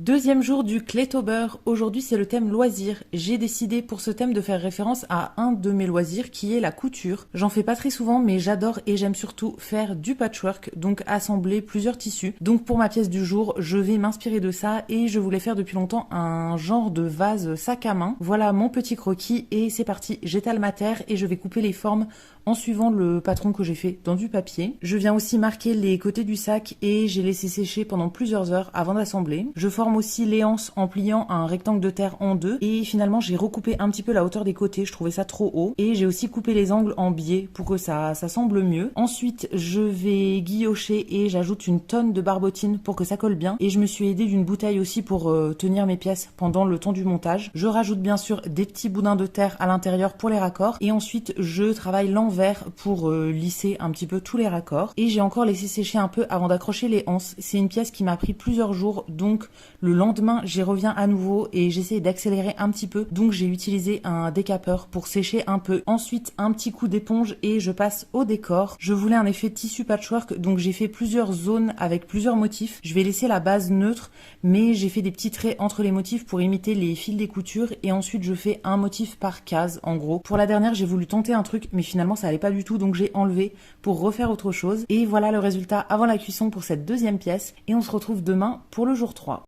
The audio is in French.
Deuxième jour du Claytober. Aujourd'hui, c'est le thème loisirs. J'ai décidé pour ce thème de faire référence à un de mes loisirs qui est la couture. J'en fais pas très souvent, mais j'adore et j'aime surtout faire du patchwork, donc assembler plusieurs tissus. Donc pour ma pièce du jour, je vais m'inspirer de ça et je voulais faire depuis longtemps un genre de vase sac à main. Voilà mon petit croquis et c'est parti. J'étale ma terre et je vais couper les formes en suivant le patron que j'ai fait dans du papier. Je viens aussi marquer les côtés du sac et j'ai laissé sécher pendant plusieurs heures avant d'assembler. Je forme aussi les anses en pliant un rectangle de terre en deux et finalement j'ai recoupé un petit peu la hauteur des côtés, je trouvais ça trop haut et j'ai aussi coupé les angles en biais pour que ça semble mieux. Ensuite je vais guillocher et j'ajoute une tonne de barbotine pour que ça colle bien et je me suis aidée d'une bouteille aussi pour tenir mes pièces pendant le temps du montage. Je rajoute bien sûr des petits boudins de terre à l'intérieur pour les raccords et ensuite je travaille l'envers pour lisser un petit peu tous les raccords et j'ai encore laissé sécher un peu avant d'accrocher les anses. C'est une pièce qui m'a pris plusieurs jours, donc le lendemain j'y reviens à nouveau et j'essaie d'accélérer un petit peu, donc j'ai utilisé un décapeur pour sécher un peu. Ensuite un petit coup d'éponge et je passe au décor. Je voulais un effet tissu patchwork, donc j'ai fait plusieurs zones avec plusieurs motifs. Je vais laisser la base neutre, mais j'ai fait des petits traits entre les motifs pour imiter les fils des coutures et ensuite je fais un motif par case en gros. Pour la dernière j'ai voulu tenter un truc mais finalement ça allait pas du tout, donc j'ai enlevé pour refaire autre chose et voilà le résultat avant la cuisson pour cette deuxième pièce et on se retrouve demain pour le jour 3.